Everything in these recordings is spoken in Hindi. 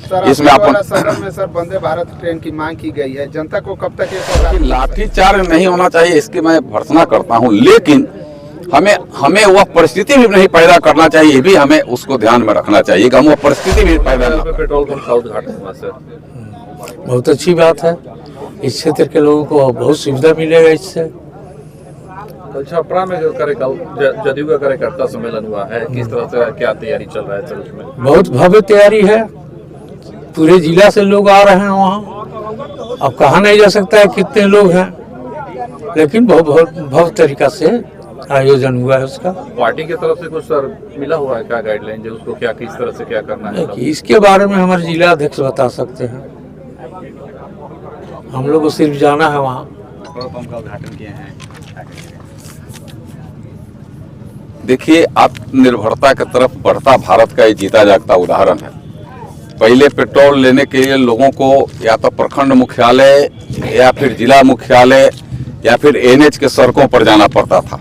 इसमें अपन सदन में सर वंदे भारत ट्रेन की मांग की गई है, जनता को कब तक ये सौगात लाठीचार्ज नहीं होना चाहिए, इसकी मैं भर्त्सना करता हूँ, लेकिन हमें वह परिस्थिति भी नहीं पैदा करना चाहिए, ये भी हमें उसको ध्यान में रखना चाहिए कि हम वह परिस्थिति भी पैदा न करें। पेट्रोल पंप का उद्घाटन हुआ सर, बहुत अच्छी बात है। इस क्षेत्र के लोगों को बहुत सुविधा मिलेगा इससे। छपरा में जो जदयू का कार्यकर्ता सम्मेलन हुआ है, किस तरह से क्या तैयारी चल रहा है सर उसमें? बहुत भव्य तैयारी है, पूरे जिला से लोग आ रहे हैं वहाँ। अब कहा नहीं जा सकता है कितने लोग हैं, लेकिन बहुत भव्य तरीका से आयोजन हुआ है उसका। पार्टी की तरफ से कुछ सर मिला हुआ है क्या गाइडलाइन, जो उसको क्या किस तरह से क्या करना है? इसके बारे में हमारे जिला अध्यक्ष बता सकते हैं, हम लोग को सिर्फ जाना है वहाँ। पंप का उद्घाटन किए हैं। देखिए, आत्मनिर्भरता की तरफ बढ़ता भारत का ये जीता जागता उदाहरण है। पहले पेट्रोल लेने के लिए लोगों को या तो प्रखंड मुख्यालय या फिर जिला मुख्यालय या फिर एनएच के सड़कों पर जाना पड़ता था,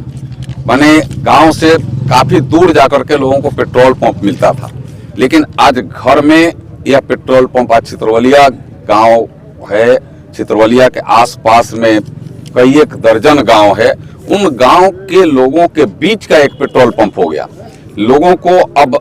माने गांव से काफी दूर जाकर के लोगों को पेट्रोल पंप मिलता था। लेकिन आज घर में यह पेट्रोल पंप, आज छितरवलिया गांव है, छितरवलिया के आसपास में कई एक दर्जन गांव है, उन गांव के लोगों के बीच का एक पेट्रोल पंप हो गया। लोगों को अब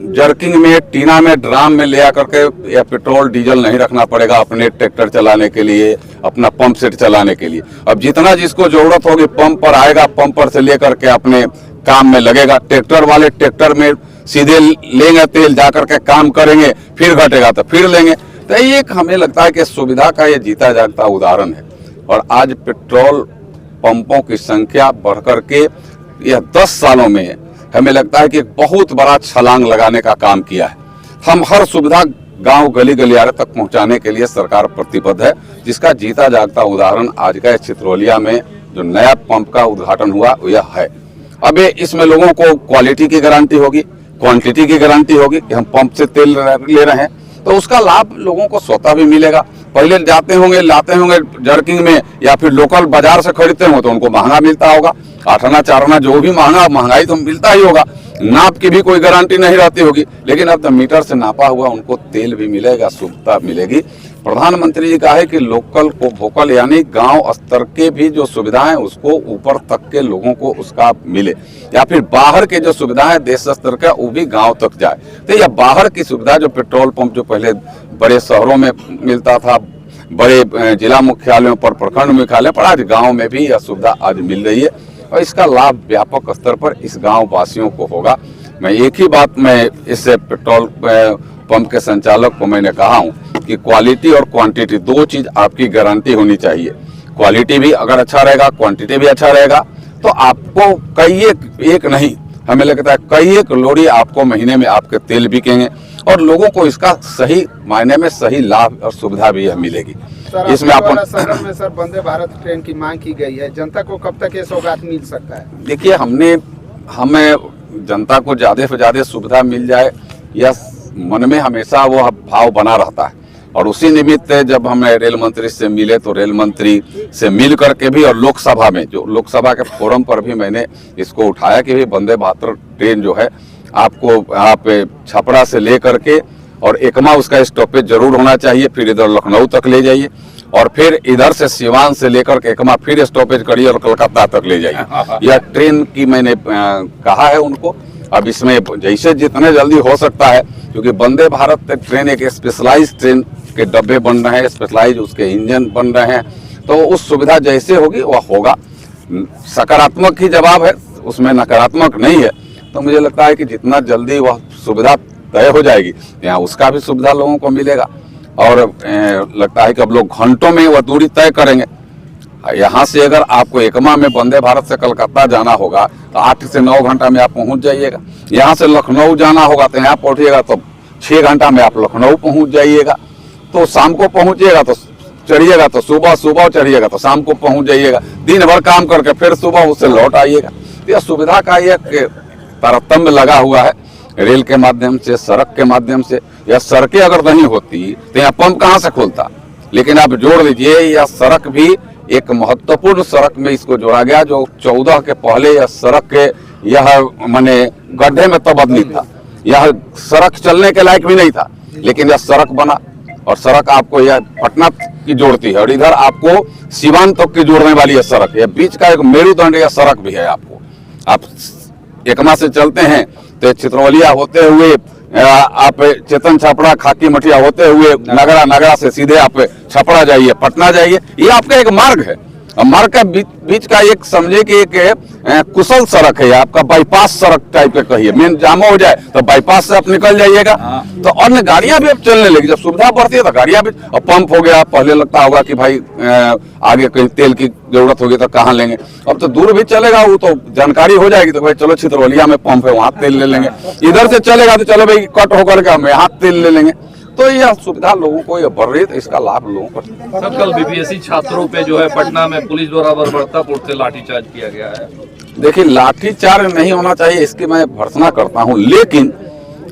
जर्किंग में, टीना में, ड्राम में ले आकर के या पेट्रोल डीजल नहीं रखना पड़ेगा अपने ट्रैक्टर चलाने के लिए, अपना पंप सेट चलाने के लिए। अब जितना जिसको जरूरत होगी पंप पर आएगा, पंप पर से लेकर के अपने काम में लगेगा। ट्रैक्टर वाले ट्रैक्टर में सीधे लेंगे तेल, जाकर के काम करेंगे, फिर घटेगा तो फिर लेंगे। तो एक हमें लगता है कि सुविधा का ये जीता जागता उदाहरण है। और आज पेट्रोल पंपों की संख्या बढ़कर के यह 10 सालों में हमें लगता है कि एक बहुत बड़ा छलांग लगाने का काम किया है। हम हर सुविधा गांव गली गलियारे तक पहुंचाने के लिए सरकार प्रतिबद्ध है, जिसका जीता जागता उदाहरण आज का छितरवलिया में जो नया पंप का उद्घाटन हुआ यह है। अब इसमें लोगों को क्वालिटी की गारंटी होगी, क्वांटिटी की गारंटी होगी कि हम पंप से तेल ले रहे हैं, तो उसका लाभ लोगों को स्वतः भी मिलेगा। पहले जाते होंगे, लाते होंगे जर्किंग में या फिर लोकल बाजार से खरीदते होंगे तो उनको महंगा मिलता होगा, 8 आना 4 आना जो भी महंगाई तो मिलता ही होगा, नाप की भी कोई गारंटी नहीं रहती होगी। लेकिन अब तो मीटर से नापा हुआ उनको तेल भी मिलेगा, सुविधा मिलेगी। प्रधानमंत्री जी का है कि लोकल को वोकल, यानी गांव स्तर के भी जो सुविधाएं उसको ऊपर तक के लोगों को उसका मिले, या फिर बाहर के जो सुविधाएं देश स्तर का वो भी गांव तक जाए। तो यह बाहर की सुविधा जो पेट्रोल पंप जो पहले बड़े शहरों में मिलता था, बड़े जिला मुख्यालयों पर, प्रखंड मुख्यालय पर, आज गाँव में भी यह सुविधा आज मिल रही है और इसका लाभ व्यापक स्तर पर इस गाँव वासियों को होगा। मैं एक ही बात मैं इससे पेट्रोल पंप के संचालक को मैंने कहा हूँ कि क्वालिटी और क्वांटिटी दो चीज आपकी गारंटी होनी चाहिए। क्वालिटी भी अगर अच्छा रहेगा, क्वांटिटी भी अच्छा रहेगा, तो आपको कई एक नहीं, हमें लगता है कई एक लोरी आपको महीने में आपके तेल बिकेंगे और लोगों को इसका सही मायने में सही लाभ और सुविधा भी मिलेगी। इसमें अपन सदन में सर वंदे भारत ट्रेन की मांग की गई है, जनता को कब तक ये सौगात मिल सकता है? देखिए, हमें जनता को ज्यादा से ज्यादा सुविधा मिल जाए, यह मन में हमेशा वो भाव बना रहता है। और उसी निमित्त जब हमें रेल मंत्री से मिले तो रेल मंत्री से मिल करके भी, और लोकसभा में, जो लोकसभा के फोरम पर भी मैंने इसको उठाया कि भाई वंदे भारत ट्रेन जो है आपको यहाँ पे छपरा से ले करके और एकमा उसका स्टॉपेज जरूर होना चाहिए, फिर इधर लखनऊ तक ले जाइए और फिर इधर से सिवान से लेकर के एकमा फिर स्टॉपेज करिए और कलकत्ता तक ले जाइए। यह ट्रेन की मैंने कहा है उनको। अब इसमें जैसे जितने जल्दी हो सकता है, क्योंकि वंदे भारत ट्रेन एक स्पेशलाइज ट्रेन के डब्बे बन रहे हैं, स्पेशलाइज उसके इंजन बन रहे हैं, तो उस सुविधा जैसे होगी वह होगा। सकारात्मक ही जवाब है, उसमें नकारात्मक नहीं है। तो मुझे लगता है कि जितना जल्दी वह सुविधा तय हो जाएगी, यहाँ उसका भी सुविधा लोगों को मिलेगा। और लगता है कि अब लोग घंटों में वह दूरी तय करेंगे। यहाँ से अगर आपको एकमा में वंदे भारत से कलकत्ता जाना होगा तो 8 से 9 घंटा में आप पहुँच जाइएगा। यहाँ से लखनऊ जाना होगा तो यहाँ पहुँचिएगा तो 6 घंटा में आप लखनऊ पहुँच जाइएगा। तो शाम को पहुँचिएगा तो चढ़िएगा, तो सुबह चढ़िएगा तो शाम को पहुँच जाइएगा। दिन भर काम करके फिर सुबह उससे लौट आइएगा। यह सुविधा का एक तारतम्य लगा हुआ है रेल के माध्यम से, सड़क के माध्यम से। यह सड़कें अगर नहीं होती तो यहाँ पंप कहाँ से खुलता? लेकिन आप जोड़ लीजिए, यह सड़क भी एक महत्वपूर्ण सड़क में इसको जोड़ा गया, जो 14 के पहले यह सड़क के यह माने गड्ढे में तबदली था, यह सड़क चलने के लायक भी नहीं था। लेकिन यह सड़क बना और सड़क आपको यह पटना की जोड़ती है और इधर आपको सिवान तक की जोड़ने वाली यह सड़क है। बीच का एक मेरुदंड यह सड़क भी है। आपको आप एकमा से चलते हैं तो चित्रवलिया होते हुए आप चेतन छपरा खाकी मठिया होते हुए नगरा से सीधे आप छपरा जाइए, पटना जाइए। ये आपका एक मार्ग है। और मार्ग का बीच का एक समझे कि एक कुशल सड़क है, आपका बाईपास सड़क टाइप का कहिए। मेन जामा हो जाए तो बाईपास से आप निकल जाइएगा। तो अन्य गाड़ियां भी अब चलने लगी। जब सुविधा बढ़ती है तो गाड़ियां भी, अब पंप हो गया, पहले लगता होगा कि भाई आगे कहीं तेल की जरूरत होगी तो कहाँ लेंगे, अब तो दूर भी चलेगा, वो तो जानकारी हो जाएगी तो भाई चलो चित्रवलिया में पंप है वहां तेल ले लेंगे। इधर से चलेगा तो चलो भाई कट होकर के हम यहाँ तेल ले लेंगे। तो यह सुविधा लोगों को ये बढ़ रही है, तो इसका लाभ लोगों को। सर कल बीपीएससी छात्रों पे जो है पटना में पुलिस द्वारा बर्बरतापुर से लाठीचार्ज किया गया है। देखिए लाठीचार्ज नहीं होना चाहिए इसकी मैं भर्त्सना करता हूं, लेकिन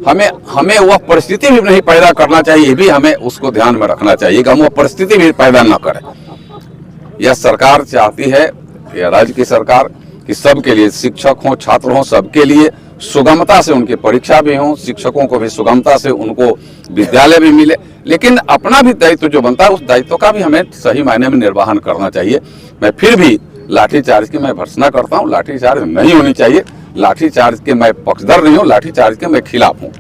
हमें वह परिस्थिति भी नहीं पैदा करना चाहिए, ये भी हमें उसको ध्यान में रखना चाहिए कि हम वह परिस्थिति भी पैदा न करें। यह सरकार चाहती है, यह राज्य की सरकार, कि सबके लिए, शिक्षक हो छात्र हो, सबके लिए सुगमता से उनकी परीक्षा भी हो, शिक्षकों को भी सुगमता से उनको विद्यालय भी मिले। लेकिन अपना भी दायित्व जो बनता है उस दायित्व का भी हमें सही मायने में निर्वहन करना चाहिए। मैं फिर भी लाठीचार्ज की मैं भर्त्सना करता हूँ, लाठीचार्ज नहीं होनी चाहिए। लाठीचार्ज के मैं पक्षधर नहीं हूँ, लाठीचार्ज के मैं खिलाफ हूँ।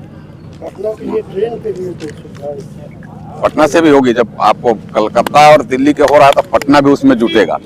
पटना से भी होगी, जब आपको कलकत्ता और दिल्ली के हो रहा है तो पटना भी उसमें जुटेगा।